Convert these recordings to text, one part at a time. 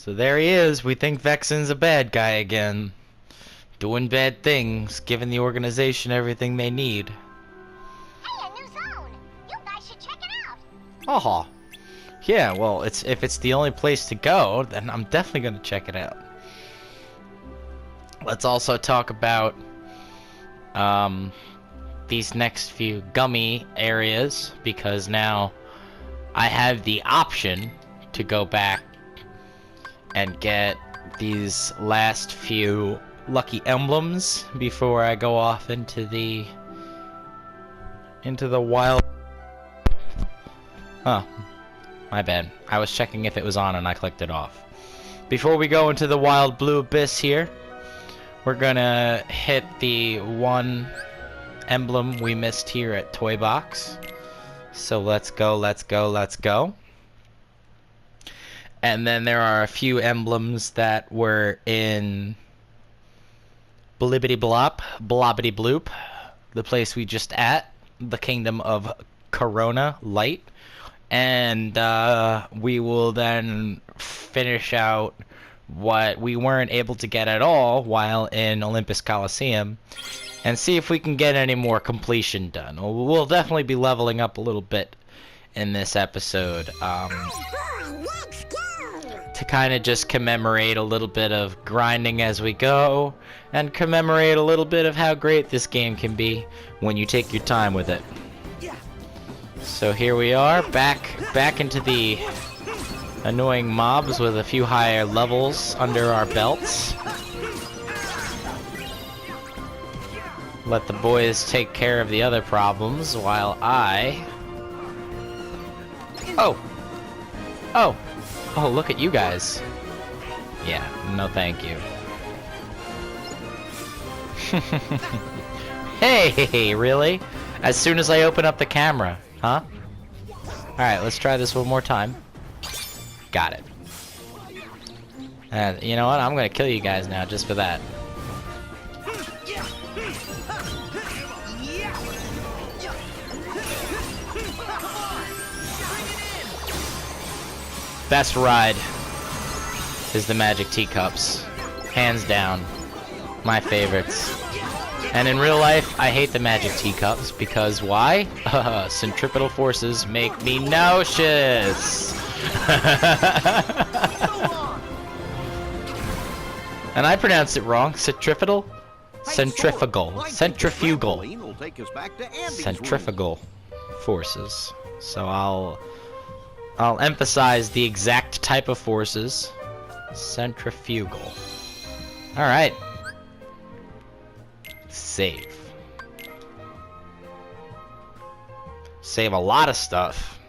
So there he is. We think Vexen's a bad guy again. Doing bad things, giving the organization everything they need. Hey, a new zone! You guys should check it out! Aha. Yeah, well, if it's the only place to go, then I'm definitely going to check it out. Let's also talk about these next few gummy areas, because now I have the option to go back and get these last few lucky emblems before I go off into the wild. Oh, my bad. I was checking if it was on and I clicked it off. Before we go into the wild blue abyss here, we're gonna hit the one emblem we missed here at Toy Box. So let's go, let's go, let's go. And then there are a few emblems that were in Blibbity Blop, Blobbity Bloop, the place we just at, the Kingdom of Corona Light. And we will then finish out what we weren't able to get at all while in Olympus Coliseum, and see if we can get any more completion done. We'll definitely be leveling up a little bit in this episode, to kind of just commemorate a little bit of grinding as we go, and commemorate a little bit of how great this game can be when you take your time with it. So here we are, back into the annoying mobs with a few higher levels under our belts. Let the boys take care of the other problems while I... Oh! Look at you guys. Yeah, no thank you. Hey, really? As soon as I open up the camera, huh? Alright, let's try this one more time. Got it. And you know what? I'm gonna kill you guys now just for that. Best ride is the Magic Teacups. Hands down. My favorites. And in real life, I hate the Magic Teacups because why? Centripetal forces make me nauseous. And I pronounced it wrong. Centripetal? Centrifugal. Centrifugal. Centrifugal forces. So I'll emphasize the exact type of forces. Centrifugal. Alright. Save. Save a lot of stuff.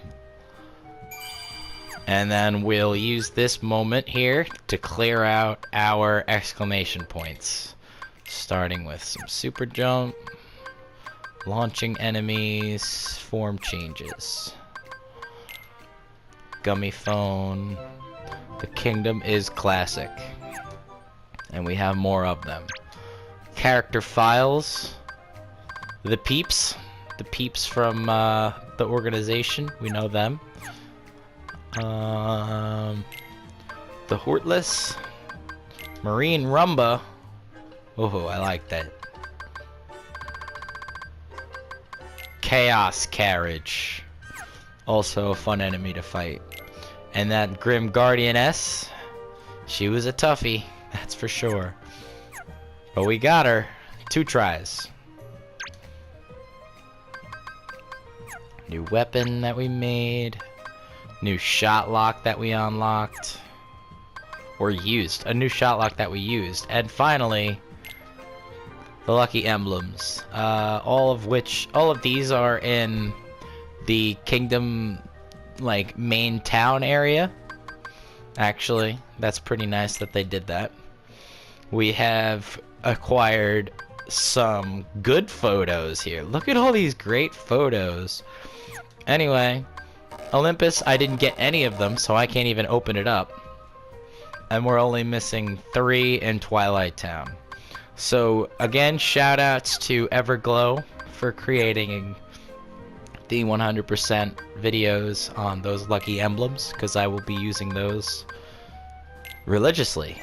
And then we'll use this moment here to clear out our exclamation points. Starting with some super jump, launching enemies, form changes. Gummy phone. The kingdom is classic. And we have more of them. Character files. The peeps. The peeps from the organization. We know them. The Hortless. Marine Rumba. Oh, I like that. Chaos Carriage. Also a fun enemy to fight. And that Grim Guardianess. She was a toughie, that's for sure. But we got her. 2 tries. New weapon that we made. New shot lock that we unlocked. Or used. A new shot lock that we used. And finally, the lucky emblems. All of these are in the kingdom, like, main town area. Actually, that's pretty nice that they did that. We have acquired some good photos here. Look at all these great photos. Anyway, Olympus, I didn't get any of them, so I can't even open it up. And we're only missing 3 in Twilight Town. So, again, shout-outs to Everglow for creating the 100% videos on those lucky emblems, because I will be using those religiously.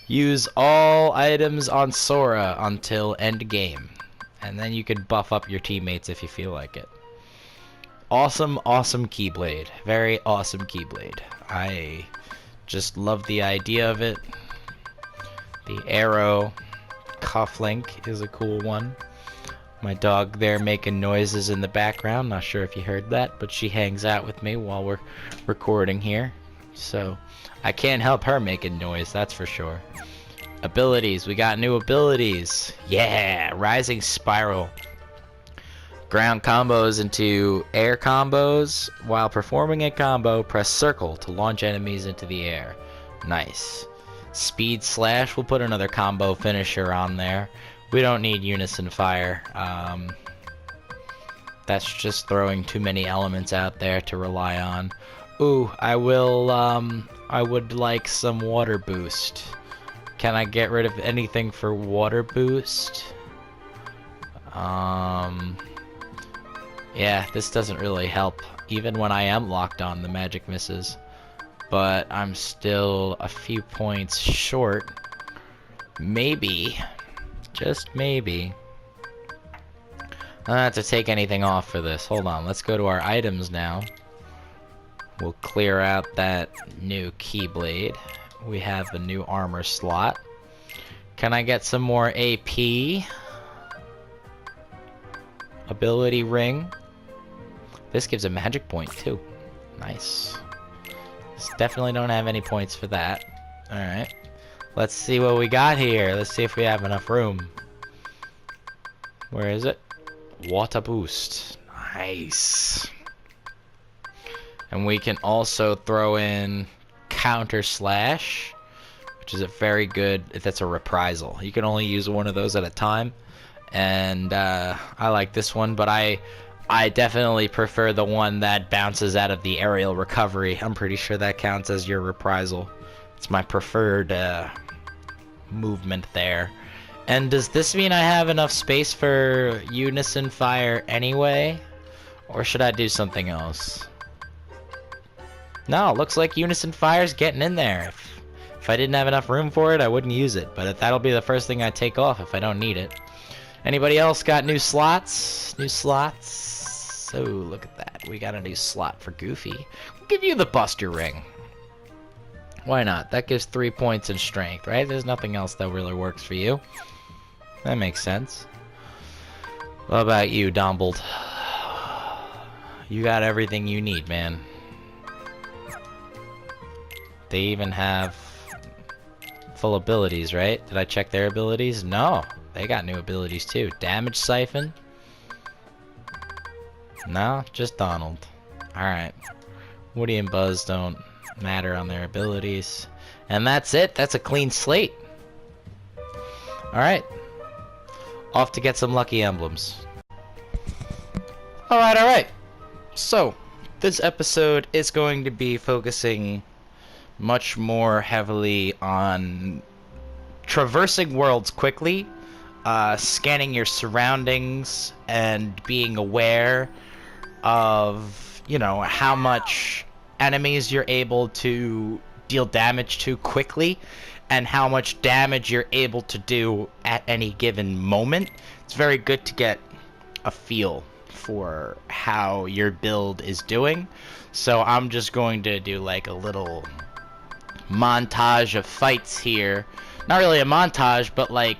Use all items on Sora until end game. And then you can buff up your teammates if you feel like it. Awesome, awesome Keyblade. Very awesome Keyblade. I just love the idea of it. The arrow cufflink is a cool one. My dog there making noises in the background. Not sure if you heard that, but she hangs out with me while we're recording here. So I can't help her making noise, that's for sure. Abilities. We got new abilities. Yeah! Rising Spiral. Ground combos into air combos. While performing a combo, press circle to launch enemies into the air. Nice. Speed Slash. We'll put another combo finisher on there. We don't need Unison Fire. That's just throwing too many elements out there to rely on. Ooh, I would like some Water Boost. Can I get rid of anything for Water Boost? Yeah, this doesn't really help. Even when I am locked on, the magic misses. But I'm still a few points short. Maybe, just maybe, I don't have to take anything off for this. Hold on, let's go to our items now. We'll clear out that new Keyblade. We have a new armor slot. Can I get some more AP? Ability ring. This gives a magic point too. Nice. Definitely don't have any points for that. Alright. Let's see what we got here. Let's see if we have enough room. Where is it? Water Boost. Nice. And we can also throw in Counter Slash, which is a very good, if that's a reprisal. You can only use one of those at a time. And I like this one, but I definitely prefer the one that bounces out of the aerial recovery. I'm pretty sure that counts as your reprisal. It's my preferred movement there. And does this mean I have enough space for Unison Fire anyway? Or should I do something else? No, looks like Unison Fire's getting in there. If I didn't have enough room for it, I wouldn't use it. But that'll be the first thing I take off if I don't need it. Anybody else got new slots? New slots? Oh, look at that. We got a new slot for Goofy. We'll give you the Buster Ring. Why not? That gives 3 points in strength, right? There's nothing else that really works for you. That makes sense. What about you, Dombled? You got everything you need, man. They even have full abilities, right? Did I check their abilities? No. They got new abilities too. Damage Siphon? No, just Donald. Alright. Woody and Buzz don't matter on their abilities. And that's it. That's a clean slate. Alright. Off to get some lucky emblems. Alright, alright. So, this episode is going to be focusing much more heavily on traversing worlds quickly, scanning your surroundings, and being aware of, you know, how much enemies you're able to deal damage to quickly, and how much damage you're able to do at any given moment. It's very good to get a feel for how your build is doing. So I'm just going to do like a little montage of fights here. Not really a montage, but like,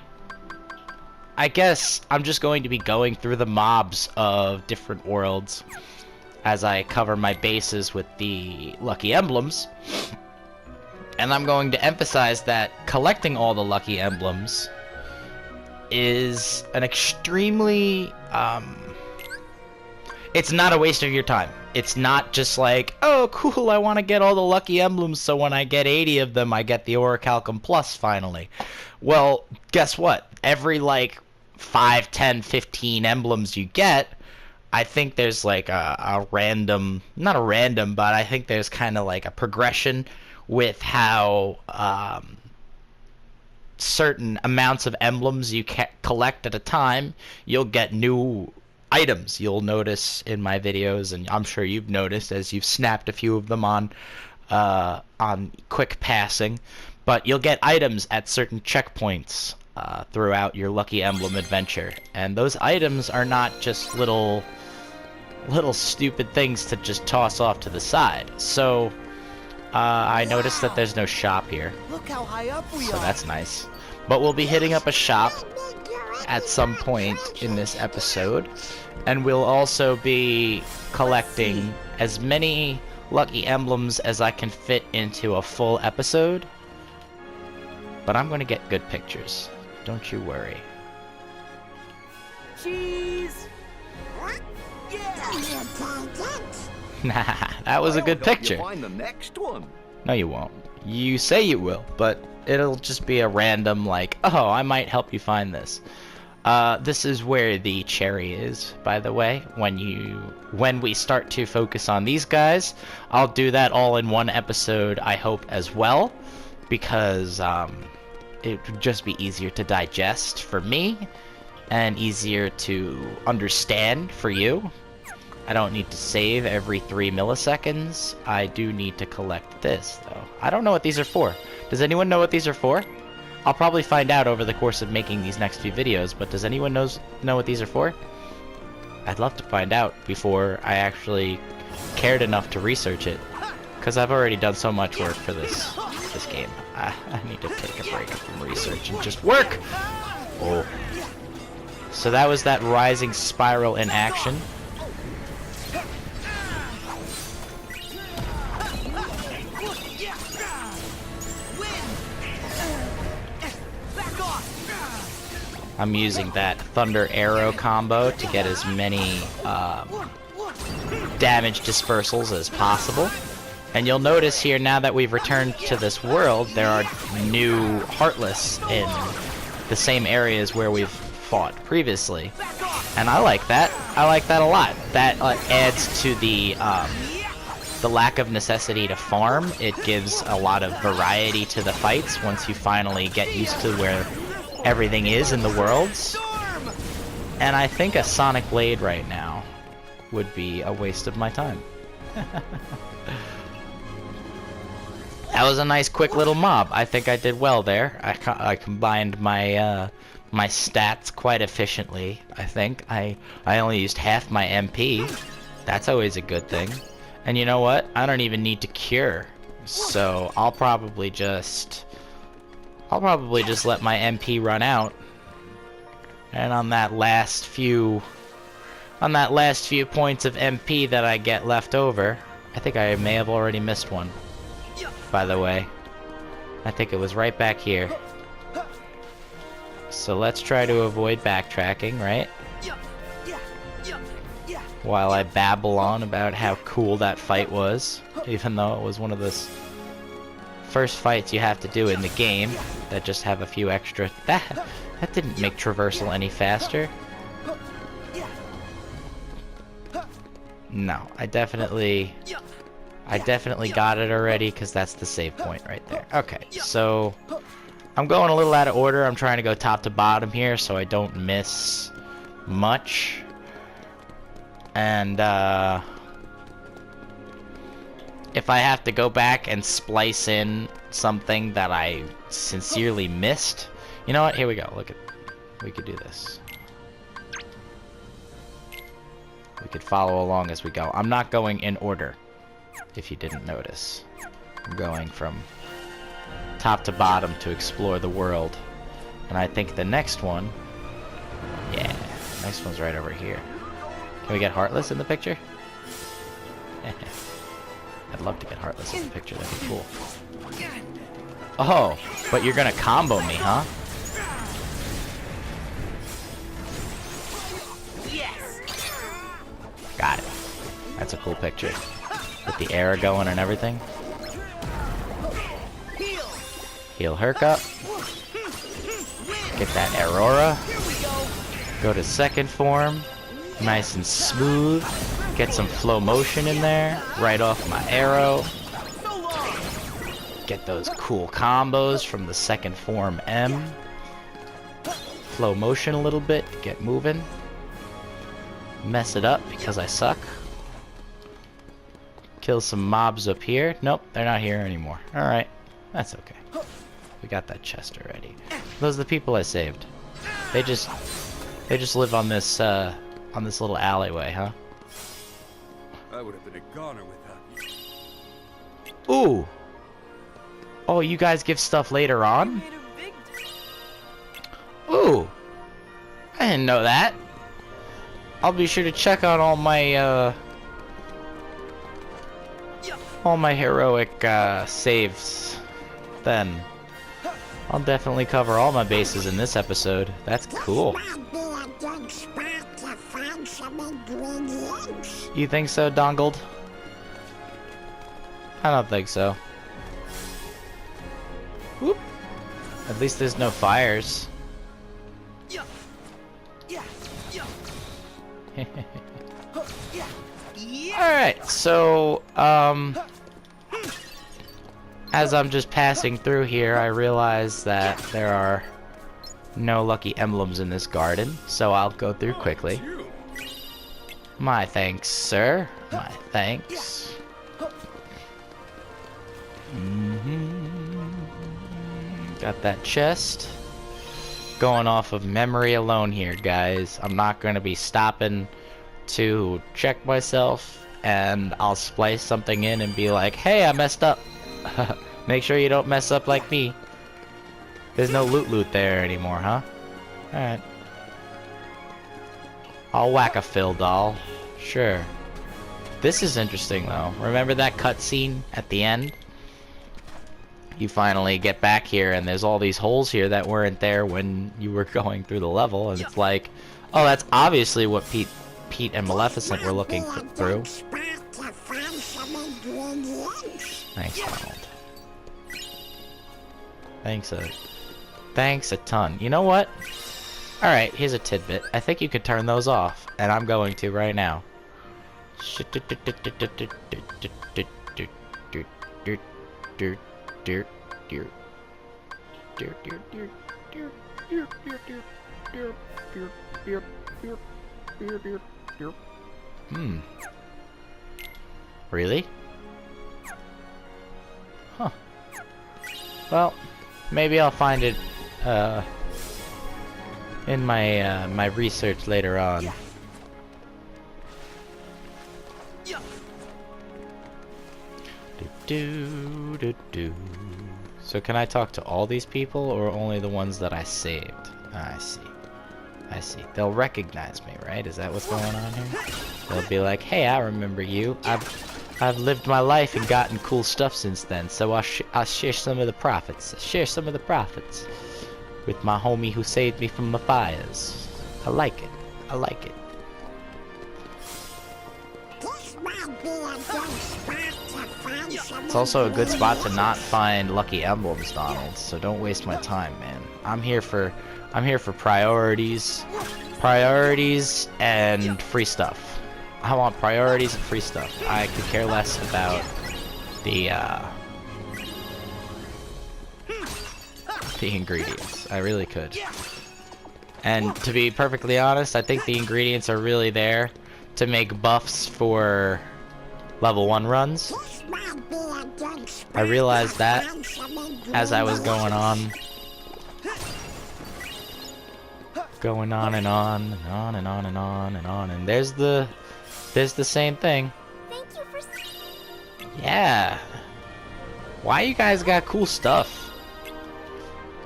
I guess I'm just going to be going through the mobs of different worlds as I cover my bases with the lucky emblems. And I'm going to emphasize that collecting all the lucky emblems is an extremely, it's not a waste of your time. It's not just like, oh cool, I want to get all the lucky emblems so when I get 80 of them I get the Orichalcum Plus finally. Well, guess what? Every like 5, 10, 15 emblems you get, I think there's like a random, not a random, but I think there's kind of like a progression with how certain amounts of emblems you collect at a time, you'll get new items. You'll notice in my videos, and I'm sure you've noticed as you've snapped a few of them on quick passing, but you'll get items at certain checkpoints throughout your Lucky Emblem adventure, and those items are not just little stupid things to just toss off to the side. So I noticed that there's no shop here. Look how high up we So are. that's nice. But we'll be hitting up a shop at some point in this episode, and we'll also be collecting as many Lucky Emblems as I can fit into a full episode. But I'm going to get good pictures. Don't you worry. Cheese. That was a good picture. Find the next one. No, you won't. You say you will, but it'll just be a random, like, oh, I might help you find this. This is where the cherry is, by the way. When we start to focus on these guys, I'll do that all in one episode, I hope, as well, because it would just be easier to digest for me, and easier to understand for you. I don't need to save every 3 milliseconds. I do need to collect this, though. I don't know what these are for. Does anyone know what these are for? I'll probably find out over the course of making these next few videos, but does anyone know what these are for? I'd love to find out before I actually cared enough to research it, because I've already done so much work for this game. I need to take a break from research and just work! Oh. So that was that rising spiral in action. I'm using that Thunder Arrow combo to get as many damage dispersals as possible. And you'll notice here, now that we've returned to this world, there are new Heartless in the same areas where we've fought previously. And I like that. I like that a lot. That adds to the lack of necessity to farm. It gives a lot of variety to the fights once you finally get used to where everything is in the worlds. And I think a Sonic Blade right now would be a waste of my time. That was a nice quick little mob. I think I did well there. I combined my my stats quite efficiently, I think. I only used half my MP. That's always a good thing. And you know what? I don't even need to cure. So I'll probably just let my MP run out. And on that last few points of MP that I get left over, I think I may have already missed one. By the way, I think it was right back here. So let's try to avoid backtracking, right? While I babble on about how cool that fight was, even though it was one of the first fights you have to do in the game that just have a few extra... That didn't make traversal any faster. No, I definitely got it already, because that's the save point right there. Okay, so I'm going a little out of order. I'm trying to go top to bottom here so I don't miss much. And if I have to go back and splice in something that I sincerely missed, you know what? Here we go. Look at, we could do this. We could follow along as we go. I'm not going in order, if you didn't notice. I'm going from top to bottom to explore the world. And I think the next one... Yeah, next one's right over here. Can we get Heartless in the picture? I'd love to get Heartless in the picture, that'd be cool. Oh, but you're gonna combo me, huh? Got it. That's a cool picture. With the arrow going and everything. Heal Hercup. Get that Aurora. Go to second form. Nice and smooth. Get some flow motion in there. Right off my arrow. Get those cool combos from the second form M. Flow motion a little bit. Get moving. mess it up because I suck. Kill some mobs up here. Nope, they're not here anymore. Alright, that's okay. We got that chest already. Those are the people I saved. They just live on this little alleyway, huh? I would have been a goner without you. Ooh! Oh, you guys give stuff later on? Ooh! I didn't know that. I'll be sure to check out all my heroic saves then. I'll definitely cover all my bases in this episode. That's cool. You think so, Dongled? I don't think so. Whoop. At least there's no fires. Alright, so, as I'm just passing through here, I realize that there are no lucky emblems in this garden, so I'll go through quickly. My thanks, sir. My thanks. Got that chest. Going off of memory alone here, guys. I'm not going to be stopping to check myself, and I'll splice something in and be like, hey, I messed up. Make sure you don't mess up like me. There's no loot there anymore, huh? Alright. I'll whack a Phil doll. Sure. This is interesting, though. Remember that cutscene at the end? You finally get back here, and there's all these holes here that weren't there when you were going through the level, and it's like, oh, that's obviously what Pete and Maleficent were looking through. Thanks, Donald. Thanks a ton. You know what? Alright, here's a tidbit. I think you could turn those off, and I'm going to right now. Really? Huh. Well, maybe I'll find it in my my research later on. So can I talk to all these people or only the ones that I saved? I see. They'll recognize me, right? Is that what's going on here? They'll be like, hey, I remember you. I've lived my life and gotten cool stuff since then, so I'll share some of the profits. With my homie who saved me from the fires. I like it. It's also a good spot to not find lucky emblems, Donald, so don't waste my time, man. I'm here for priorities and free stuff. I want priorities and free stuff. I could care less about the ingredients. I really could. And to be perfectly honest, I think the ingredients are really there to make buffs for level 1 runs. I realized that as I was going on and on, and there's the same thing. Thank you for... Yeah. Why you guys got cool stuff?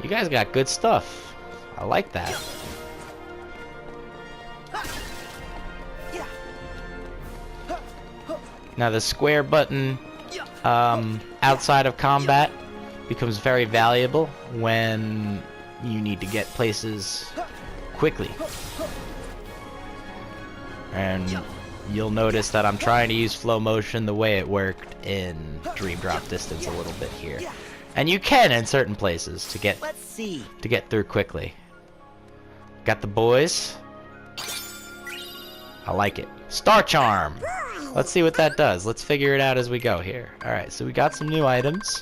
You guys got good stuff. I like that. Now the square button outside of combat becomes very valuable when you need to get places quickly. And you'll notice that I'm trying to use flow motion the way it worked in Dream Drop Distance a little bit here. And you can in certain places to get through quickly. Got the boys. I like it. Star Charm! Let's see what that does. Let's figure it out as we go here. Alright, so we got some new items.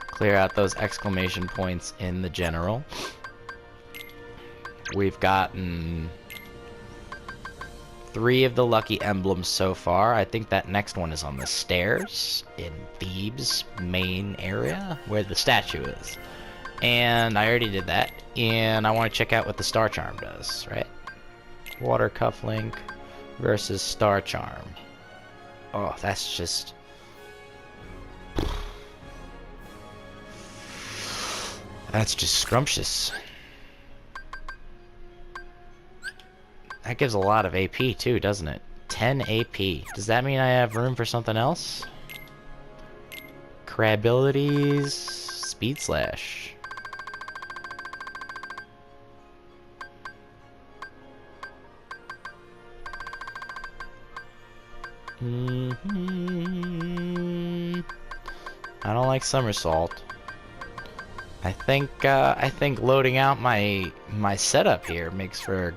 Clear out those exclamation points in the general. We've gotten 3 of the lucky emblems so far. I think that next one is on the stairs in Thebes' main area where the statue is. And I already did that. And I want to check out what the star charm does, right? Water cufflink versus star charm. Oh, that's just... That's just scrumptious. That gives a lot of AP too, doesn't it? 10 AP. Does that mean I have room for something else? Crabilities, speed slash. I don't like somersault. I think loading out my setup here makes for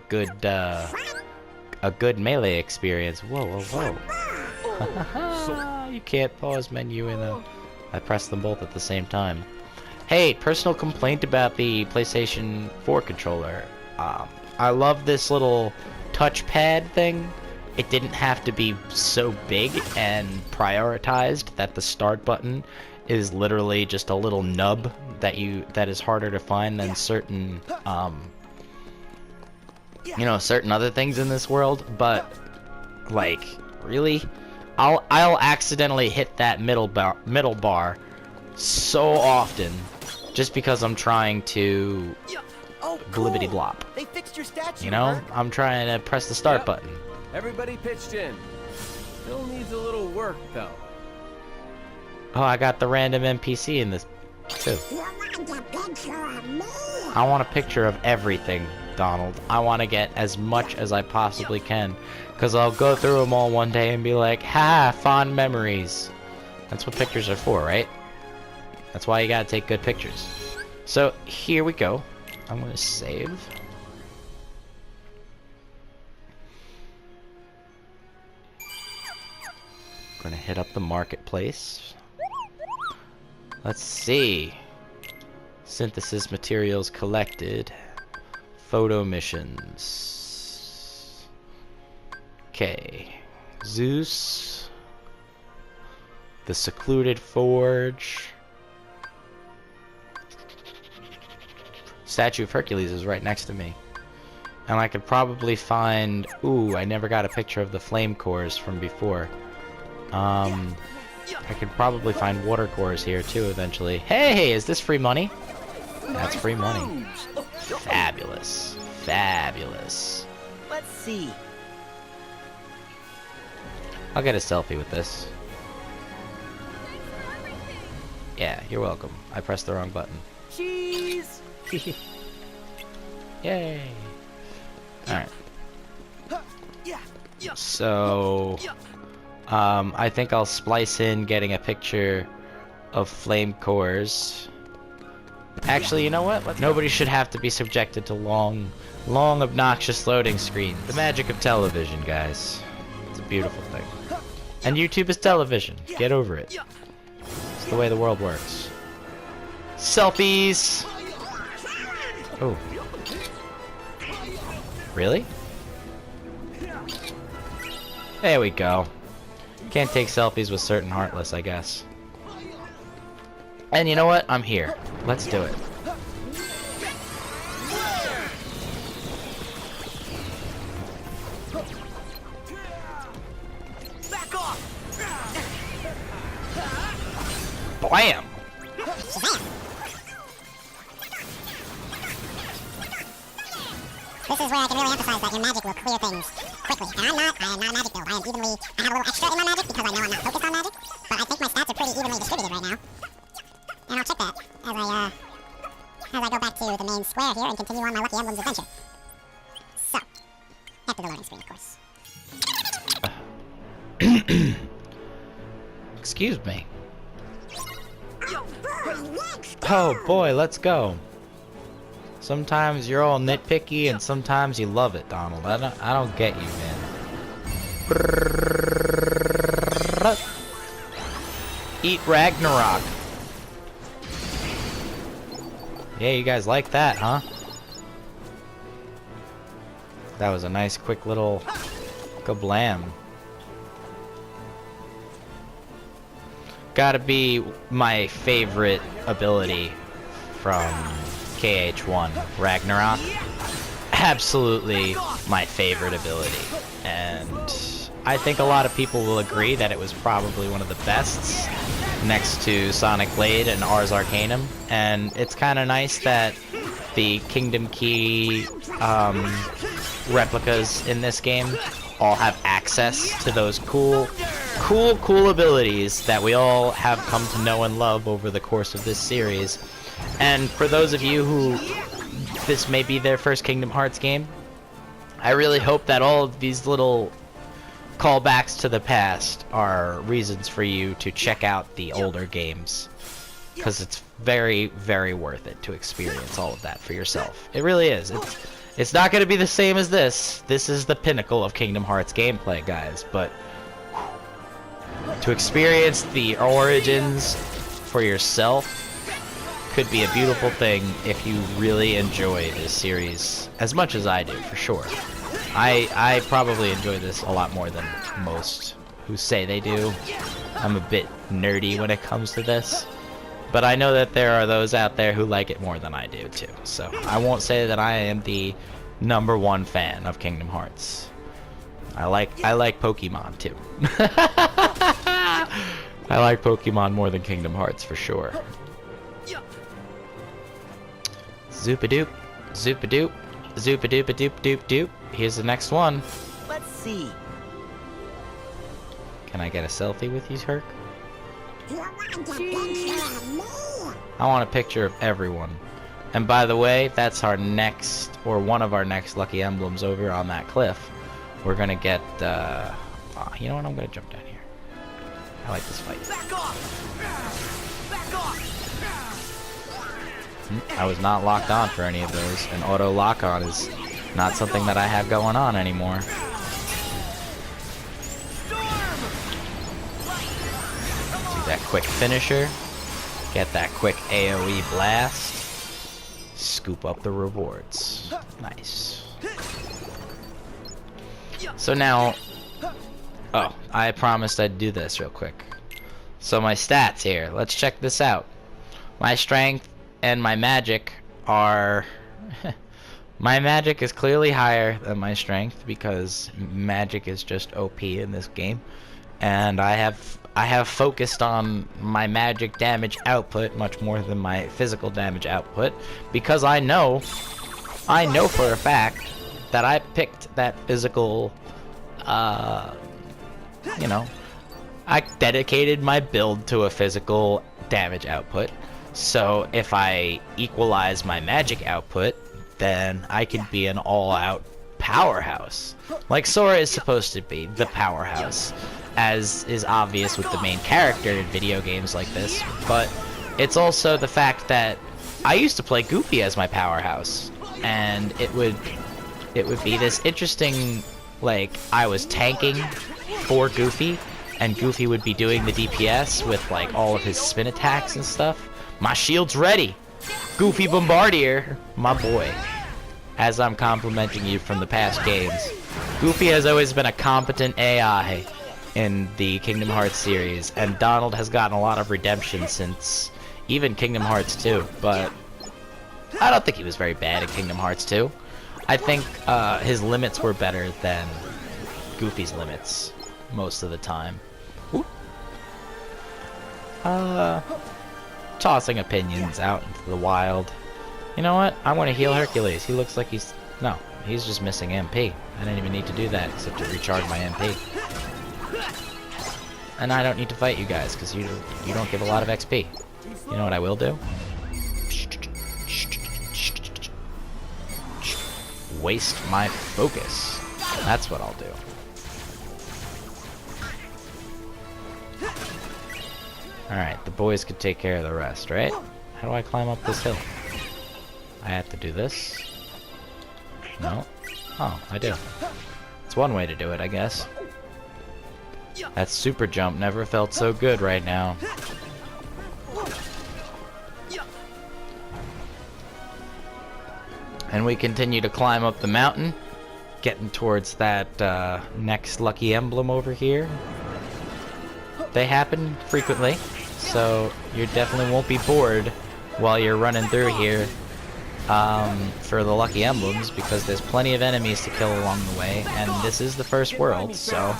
a good melee experience. Whoa, whoa, whoa! You can't pause menu in I pressed them both at the same time. Hey, personal complaint about the PlayStation 4 controller. I love this little touchpad thing. It didn't have to be so big and prioritized that the start button is literally just a little nub that is harder to find than certain you know, certain other things in this world. But like, really, I'll accidentally hit that middle bar so often just because I'm trying to blibbity blop. They fixed your statue. You know, I'm trying to press the start button. Everybody pitched in. Still needs a little work, though. Oh, I got the random NPC in this, too. I want a picture of everything, Donald. I want to get as much as I possibly can. Because I'll go through them all one day and be like, ha, fond memories. That's what pictures are for, right? That's why you gotta take good pictures. So, here we go. I'm gonna save. Gonna hit up the marketplace. Let's see. Synthesis materials collected. Photo missions. Okay. Zeus. The secluded forge. Statue of Hercules is right next to me. And I could probably find... Ooh, I never got a picture of the flame cores from before. I could probably find water cores here too eventually. Hey, is this free money? That's free money. Fabulous. Fabulous. Let's see. I'll get a selfie with this. Yeah, you're welcome. I pressed the wrong button. Cheese. Yay. Alright. Yeah. So... I think I'll splice in getting a picture of flame cores. Actually, you know what? Nobody should have to be subjected to long, obnoxious loading screens. The magic of television, guys. It's a beautiful thing. And YouTube is television. Get over it. It's the way the world works. Selfies! Oh. Really? There we go. Can't take selfies with certain Heartless, I guess. And you know what? I'm here. Let's do it. Back off. Blam! This is where I can really emphasize that your magic will clear things quickly. And I am not a magic build. I have a little extra in my magic because I know I'm not focused on magic. But I think my stats are pretty evenly distributed right now. And I'll check that as I go back to the main square here and continue on my Lucky Emblems adventure. So, after the loading screen, of course. Excuse me. Oh boy, let's go. Sometimes you're all nitpicky and sometimes you love it, Donald. I don't get you, man. Eat Ragnarok. Yeah, you guys like that, huh? That was a nice quick little Kablam. Gotta be my favorite ability from KH1, Ragnarok. Absolutely my favorite ability. And I think a lot of people will agree that it was probably one of the bests next to Sonic Blade and Ars Arcanum. And it's kind of nice that the Kingdom Key replicas in this game all have access to those cool abilities that we all have come to know and love over the course of this series. And for those of you who this may be their first Kingdom Hearts game, I really hope that all of these little callbacks to the past are reasons for you to check out the older games, because it's very, very worth it to experience all of that for yourself. It really is. It's not going to be the same as this. This is the pinnacle of Kingdom Hearts gameplay, guys, but to experience the origins for yourself could be a beautiful thing if you really enjoy this series as much as I do, for sure. I probably enjoy this a lot more than most who say they do. I'm a bit nerdy when it comes to this, but I know that there are those out there who like it more than I do too. So I won't say that I am the #1 fan of Kingdom Hearts. I like Pokemon too. I like Pokemon more than Kingdom Hearts for sure. Zoopadoop, zoopadoop, zoopadoop-a-doop-doop-doop. Here's the next one. Let's see. Can I get a selfie with you, Herc? I want a picture of everyone. And by the way, that's our next, or one of our next lucky emblems over on that cliff. We're gonna get, you know what, I'm gonna jump down here. I like this fight. Back off! Back off! I was not locked on for any of those, and auto lock-on is not something that I have going on anymore. Do that quick finisher, get that quick AoE blast, scoop up the rewards. Nice. So now, oh, I promised I'd do this real quick. So my stats here, let's check this out. My strength and my magic are my magic is clearly higher than my strength because magic is just OP in this game, and I have focused on my magic damage output much more than my physical damage output, because I know for a fact that I picked that physical, you know, I dedicated my build to a physical damage output. So if I equalize my magic output, then I can be an all-out powerhouse. Like Sora is supposed to be the powerhouse, as is obvious with the main character in video games like this, but it's also the fact that I used to play Goofy as my powerhouse, and it would be this interesting, like, I was tanking for Goofy, and Goofy would be doing the DPS with, like, all of his spin attacks and stuff. My shield's ready! Goofy Bombardier, my boy. As I'm complimenting you from the past games, Goofy has always been a competent AI in the Kingdom Hearts series, and Donald has gotten a lot of redemption since even Kingdom Hearts 2, but I don't think he was very bad in Kingdom Hearts 2. I think his limits were better than Goofy's limits most of the time. Ooh. Tossing opinions out into the wild. You know what? I want to heal Hercules. He looks like he's... No, he's just missing MP. I didn't even need to do that except to recharge my MP. And I don't need to fight you guys because you don't give a lot of XP. You know what I will do? Waste my focus. That's what I'll do. Alright, the boys could take care of the rest, right? How do I climb up this hill? I have to do this? No? Oh, I do. It's one way to do it, I guess. That super jump never felt so good right now. And we continue to climb up the mountain. getting towards that next lucky emblem over here. They happen frequently, so you definitely won't be bored while you're running through here for the lucky emblems, because there's plenty of enemies to kill along the way, and this is the first world, so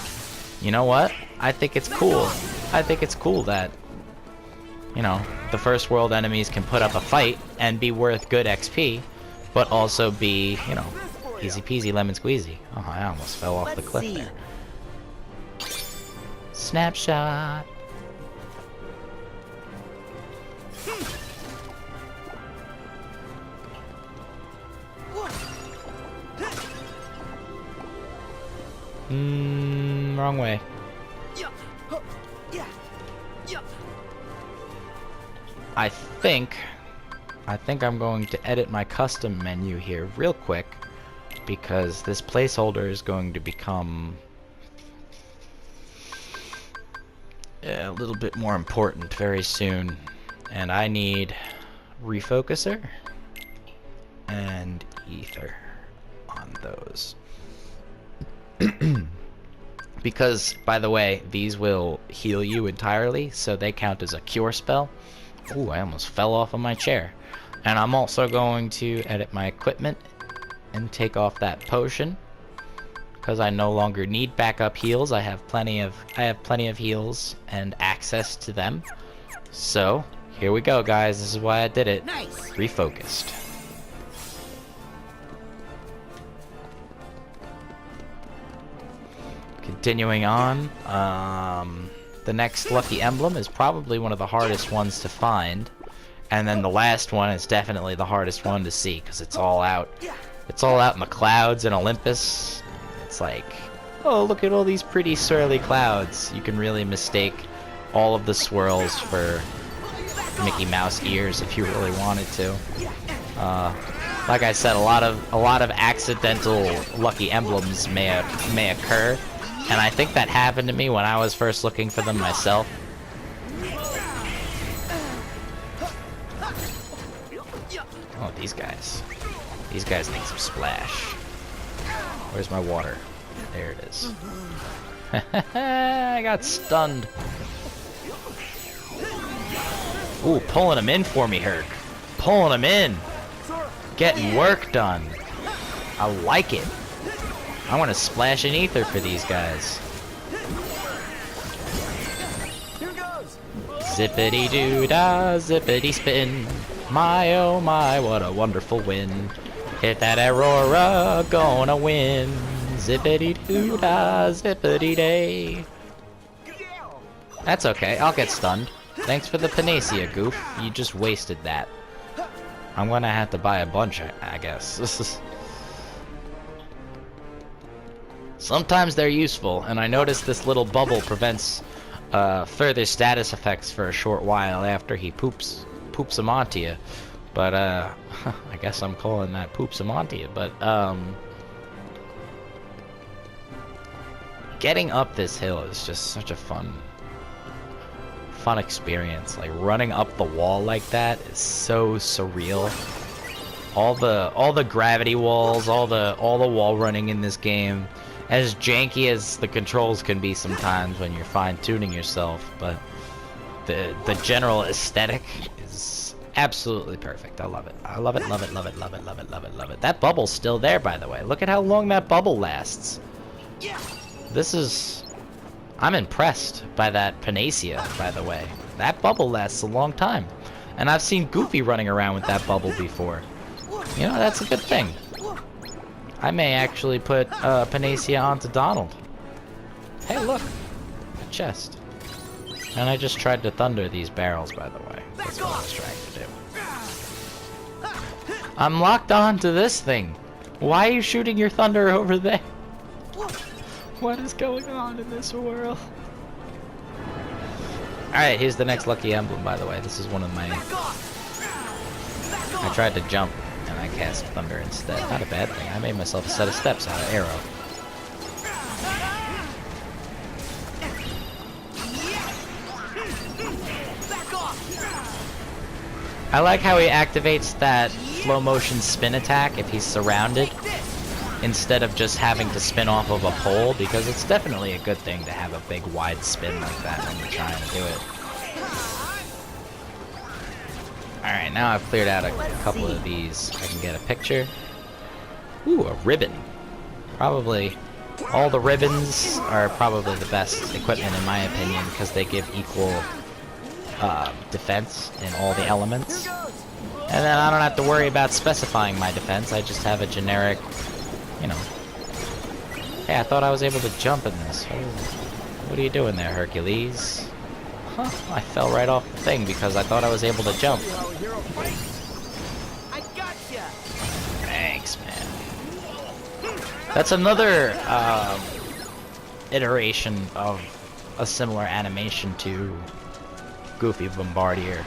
you know what? I think it's cool. I think it's cool that, you know, the first world enemies can put up a fight and be worth good XP, but also be, you know, easy peasy lemon squeezy. Oh, I almost fell off the cliff there. Snapshot. Wrong way. I think I'm going to edit my custom menu here real quick, because this placeholder is going to become a little bit more important very soon, and I need refocuser and ether on those. Because, by the way, these will heal you entirely, so they count as a cure spell. Ooh, I almost fell off of my chair. And I'm also going to edit my equipment and take off that potion, because I no longer need backup heals. I have plenty of heals and access to them. So here we go, guys. This is why I did it. Nice. Refocused. Continuing on, the next lucky emblem is probably one of the hardest ones to find, and then the last one is definitely the hardest one to see, because it's all out. It's all out in the clouds in Olympus. It's like, oh, look at all these pretty swirly clouds. You can really mistake all of the swirls for Mickey Mouse ears if you really wanted to. Like I said, a lot of accidental lucky emblems may occur. And I think that happened to me when I was first looking for them myself. Oh, these guys. These guys need some splash. Where's my water? There it is. I got stunned. Ooh, pulling him in for me, Herc. Pulling him in. Getting work done. I like it. I want to splash an ether for these guys. Zippity doo dah, zippity spin. My oh my, what a wonderful win. Hit that Aurora, gonna win. Zippity doo dah, zippity day. That's okay, I'll get stunned. Thanks for the Panacea, goof. You just wasted that. I'm gonna have to buy a bunch, I guess. Sometimes they're useful, and I noticed this little bubble prevents further status effects for a short while after he poops them onto you. But I guess I'm calling that poops them onto you. But getting up this hill is just such a fun experience. Like running up the wall like that is so surreal. All the gravity walls, all the wall running in this game. As janky as the controls can be sometimes when you're fine-tuning yourself, but the general aesthetic is absolutely perfect. I love it. I love it, love it, love it, love it, love it, love it, love it. That bubble's still there, by the way. Look at how long that bubble lasts. I'm impressed by that Panacea, by the way. That bubble lasts a long time. And I've seen Goofy running around with that bubble before. You know, that's a good thing. I may actually put Panacea onto Donald. Hey, look! A chest. And I just tried to thunder these barrels, by the way. That's what I was trying to do. I'm locked on to this thing! Why are you shooting your thunder over there? What is going on in this world? Alright, here's the next lucky emblem, by the way. This is one of my... I tried to jump. And I cast thunder instead. Not a bad thing. I made myself a set of steps out of arrow. I like how he activates that slow motion spin attack if he's surrounded. instead of just having to spin off of a pole, because it's definitely a good thing to have a big wide spin like that when you're trying to do it. Alright, now I've cleared out a couple of these. I can get a picture. Ooh, a ribbon. Probably, all the ribbons are probably the best equipment in my opinion, because they give equal defense in all the elements. And then I don't have to worry about specifying my defense, I just have a generic, you know. Hey, I thought I was able to jump in this. Oh, what are you doing there, Hercules? Huh, I fell right off the thing because I thought I was able to jump. I gotcha. Thanks, man. That's another iteration of a similar animation to Goofy Bombardier.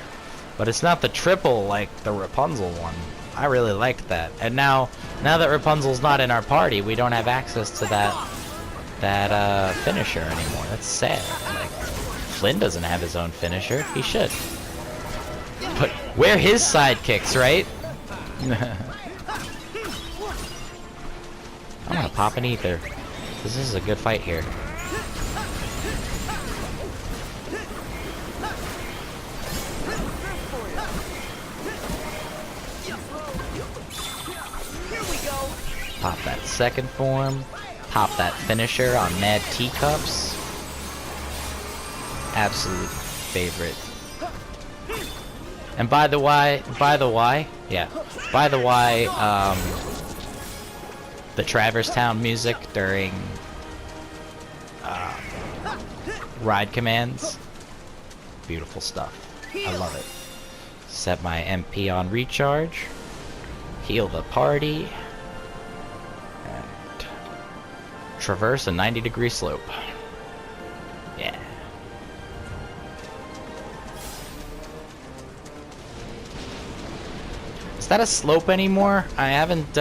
But it's not the triple like the Rapunzel one. I really liked that. And now that Rapunzel's not in our party, we don't have access to that finisher anymore. That's sad. Like, Flynn doesn't have his own finisher. He should. But we're his sidekicks, right? I'm gonna pop an ether. This is a good fight here. Pop that second form. Pop that finisher on Mad Teacups. Absolute favorite. And by the way, the Traverse Town music during ride commands, beautiful stuff. I love it. Set my MP on recharge. Heal the party. And traverse a 90-degree slope. Yeah. Is that a slope anymore? I haven't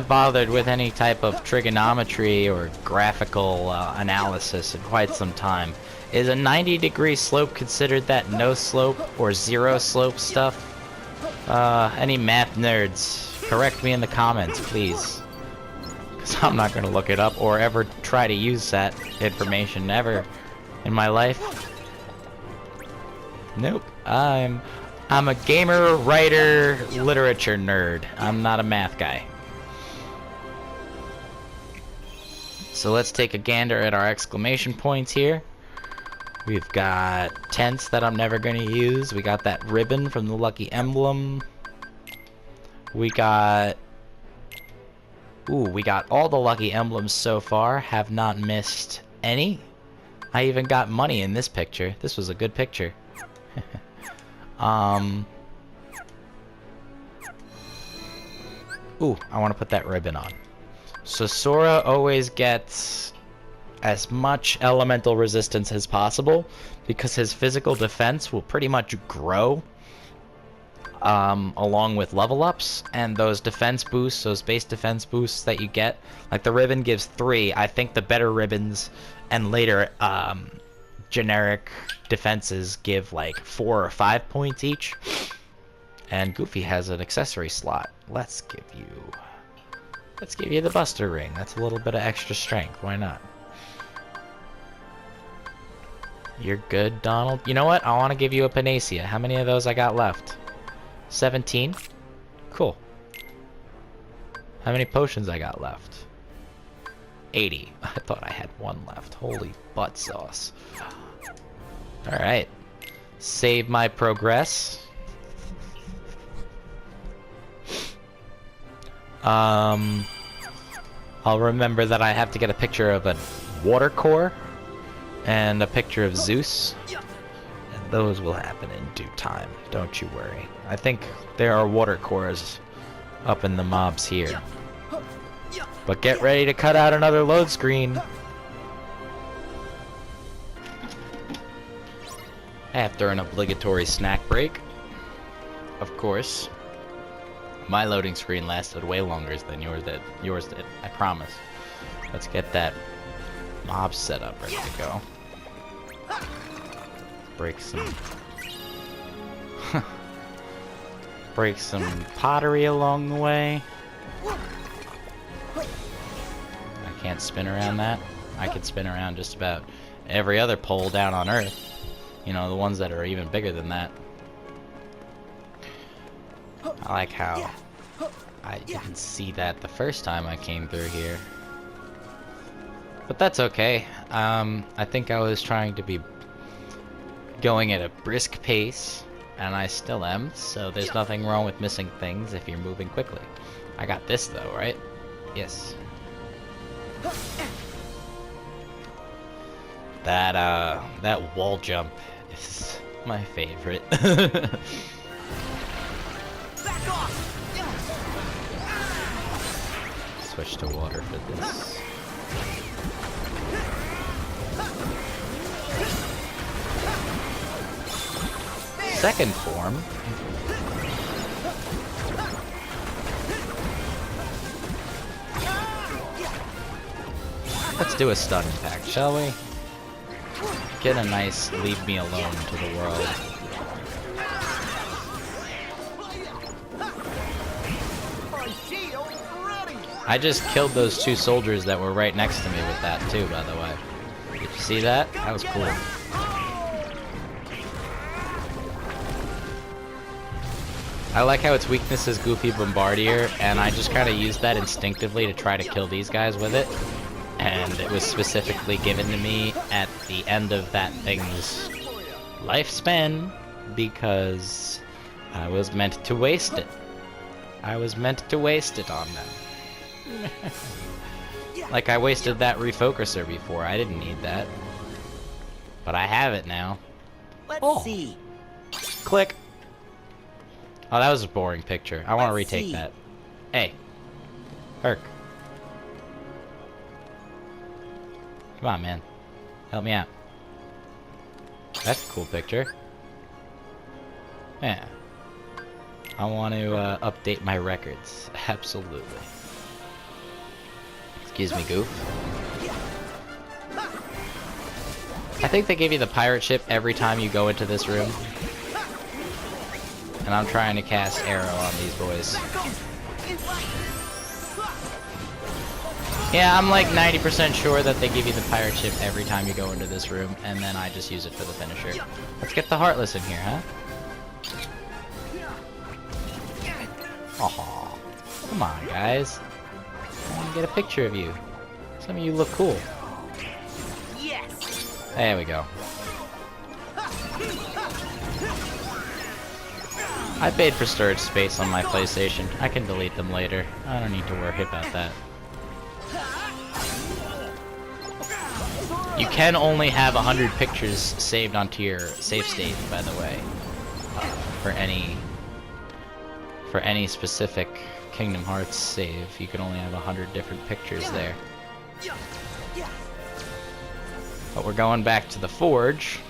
bothered with any type of trigonometry or graphical analysis in quite some time. Is a 90-degree slope considered that no slope or zero slope stuff? Any math nerds, correct me in the comments, please. Because I'm not going to look it up or ever try to use that information ever in my life. Nope. I'm a gamer, writer, literature nerd. I'm not a math guy. So let's take a gander at our exclamation points here. We've got tents that I'm never going to use. We got that ribbon from the Lucky Emblem. We got all the Lucky Emblems so far. Have not missed any. I even got money in this picture. This was a good picture. Ooh, I want to put that ribbon on. So Sora always gets as much elemental resistance as possible because his physical defense will pretty much grow along with level ups, and those defense boosts, those base defense boosts that you get, like the ribbon gives 3. I think the better ribbons and later generic defenses give like 4 or 5 points each. And Goofy has an accessory slot. Let's give you the Buster Ring. That's a little bit of extra strength. Why not? You're good, Donald. You know what? I want to give you a Panacea. How many of those I got left? 17? Cool. How many potions I got left? 80. I thought I had 1 left. Holy butt sauce. Alright. Save my progress. I'll remember that I have to get a picture of a water core and a picture of Zeus. And those will happen in due time. Don't you worry. I think there are water cores up in the mobs here. But get ready to cut out another load screen. After an obligatory snack break. Of course. My loading screen lasted way longer than yours did. I promise. Let's get that mob set up ready to go. Break some pottery along the way. can't spin around that. I could spin around just about every other pole down on Earth. You know, the ones that are even bigger than that. I like how I didn't see that the first time I came through here. But that's okay. I think I was trying to be going at a brisk pace, and I still am, so there's nothing wrong with missing things if you're moving quickly. I got this though, right? Yes. That wall jump is my favorite. Switch to water for this. Second form. Let's do a stun impact, shall we? Get a nice leave me alone to the world. I just killed those two soldiers that were right next to me with that too, by the way. Did you see that? That was cool. I like how its weakness is Goofy Bombardier, and I just kind of used that instinctively to try to kill these guys with it. And it was specifically given to me at the end of that thing's lifespan because I was meant to waste it. I was meant to waste it on them. Like I wasted that refocuser before. I didn't need that. But I have it now. Let's see. Click. Oh, that was a boring picture. I want to retake that. Hey. Herc. Come on, man. Help me out. That's a cool picture. Yeah. I want to update my records. Absolutely. Excuse me, Goof. I think they give you the pirate ship every time you go into this room. And I'm trying to cast arrow on these boys. Yeah, I'm like 90% sure that they give you the pirate ship every time you go into this room, and then I just use it for the finisher. Let's get the Heartless in here, huh? Aww. Come on, guys. I want to get a picture of you. Some of you look cool. Yes. There we go. I paid for storage space on my PlayStation. I can delete them later. I don't need to worry about that. You can only have 100 pictures saved onto your save state, by the way. For any specific Kingdom Hearts save, you can only have 100 different pictures there. But we're going back to the forge.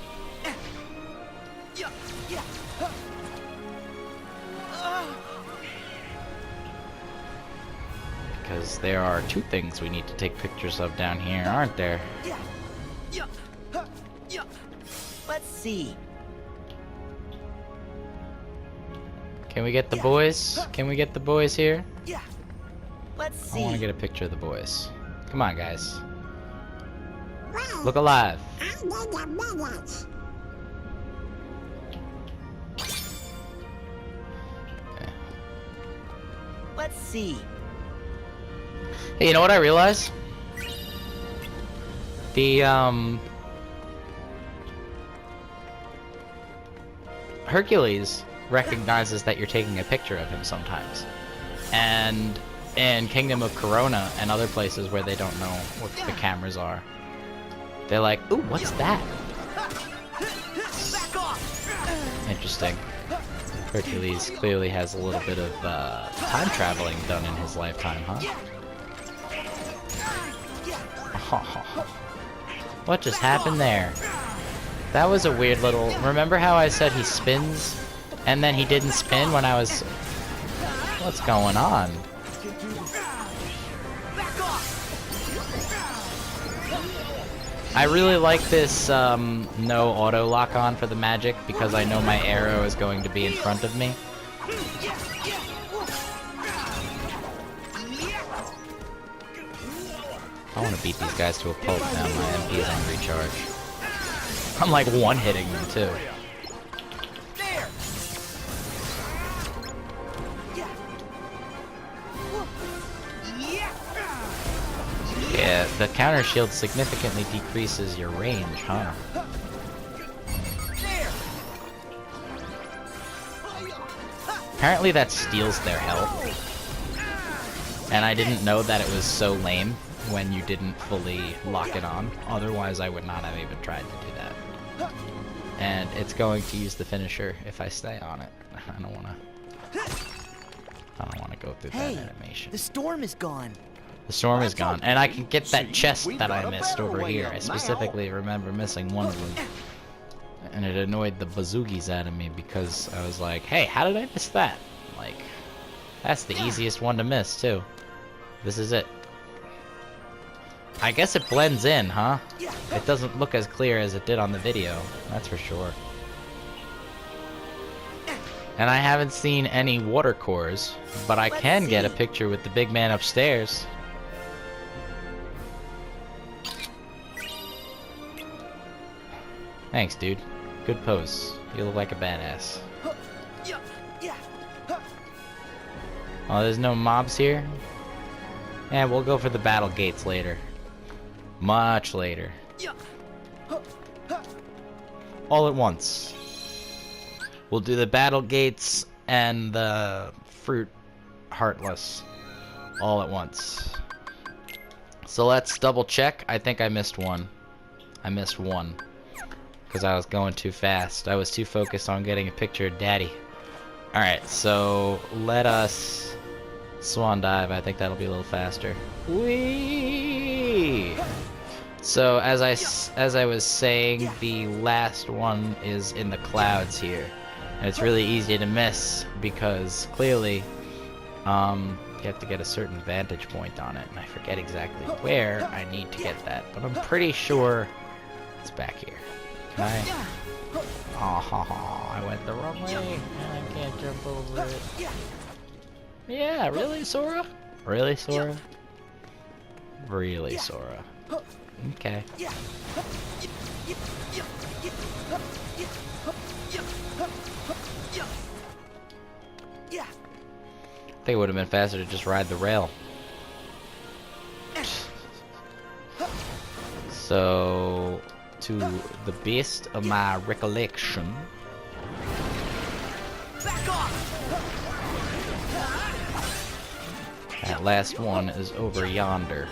Because there are two things we need to take pictures of down here, aren't there? Let's see. Can we get the boys? Can we get the boys here? Let's see. I want to get a picture of the boys. Come on, guys. Look alive. Let's see. Hey, you know what I realized? The, Hercules recognizes that you're taking a picture of him sometimes. And in Kingdom of Corona and other places where they don't know what the cameras are, they're like, ooh, what's that? Interesting. Hercules clearly has a little bit of time traveling done in his lifetime, huh? What just happened there? That was a weird little... Remember how I said he spins? And then he didn't spin when I was... What's going on? I really like this no auto lock on for the magic because I know my arrow is going to be in front of me. I want to beat these guys to a pulp now. My MP is on recharge. I'm like one-hitting them too. There. Yeah, the counter shield significantly decreases your range, huh? Apparently that steals their health. And I didn't know that it was so lame when you didn't fully lock it on. Otherwise I would not have even tried to do that. And it's going to use the finisher if I stay on it. I don't wanna go through that animation. The storm is gone. The storm is gone. And I can get that chest that I missed over here. I specifically remember missing one of them. And it annoyed the bazoogies out of me because I was like, hey, how did I miss that? Like, that's the easiest one to miss, too. This is it. I guess it blends in, huh? It doesn't look as clear as it did on the video, that's for sure. And I haven't seen any water cores, but I can get a picture with the big man upstairs. Thanks, dude. Good pose. You look like a badass. Oh, there's no mobs here? Yeah, we'll go for the battle gates later. Much later. All at once. We'll do the battle gates and the fruit heartless all at once. So let's double check. I think I missed one. I missed one. Because I was going too fast. I was too focused on getting a picture of Daddy. Alright, so let us swan dive. I think that'll be a little faster. Whee! So as I was saying, the last one is in the clouds here. And it's really easy to miss because clearly you have to get a certain vantage point on it. And I forget exactly where I need to get that. But I'm pretty sure it's back here. Oh, I went the wrong way. I can't jump over it. Yeah, really, Sora? Really, Sora? Really, Sora? Okay. I think it would have been faster to just ride the rail. So, to the best of my recollection, that last one is over yonder.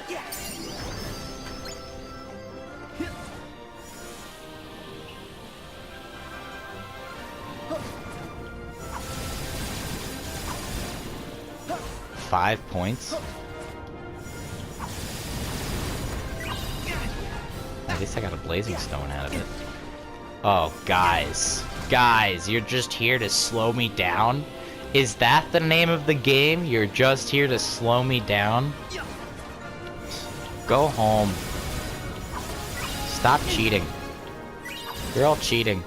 $5 points. At least I got a blazing stone out of it. Oh, guys. Guys, you're just here to slow me down? Is that the name of the game? You're just here to slow me down? Go home. Stop cheating. You're all cheating.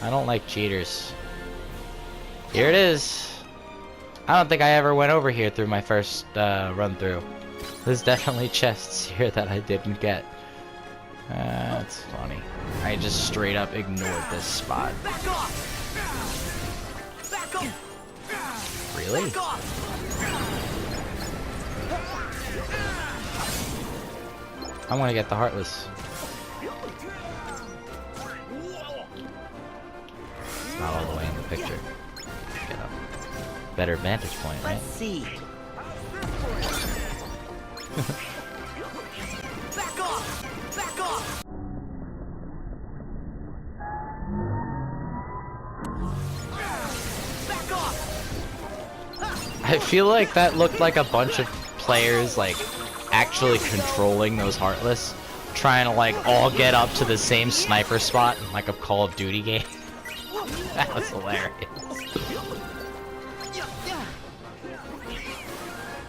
I don't like cheaters. Here it is. I don't think I ever went over here through my first run through. There's definitely chests here that I didn't get. That's funny. I just straight up ignored this spot. Really? I want to get the Heartless. It's not all the way in the picture. Get up. Better vantage point, right? Let's see. Back off! Back off! Back off! I feel like that looked like a bunch of players like actually controlling those Heartless, trying to like all get up to the same sniper spot in like a Call of Duty game. That was hilarious.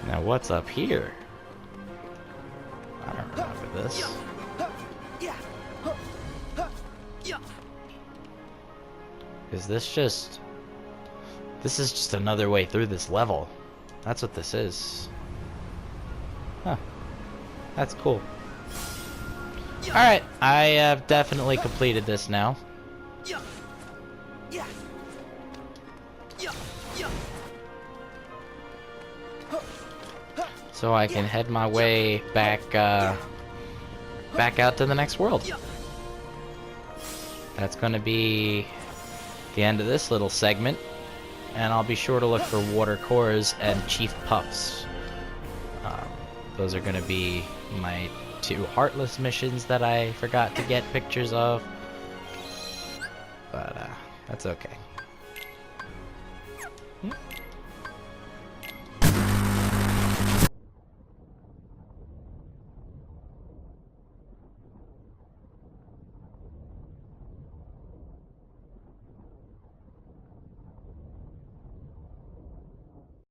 Now what's up here? I don't remember this. Is this just... This is just another way through this level. That's what this is. Huh. That's cool. Alright, I have definitely completed this now. Yeah. Yeah. Yeah. Yeah. So I can head my way back, back out to the next world. That's gonna be the end of this little segment. And I'll be sure to look for water cores and chief puffs. Those are gonna be my 2 heartless missions that I forgot to get pictures of. But, that's okay.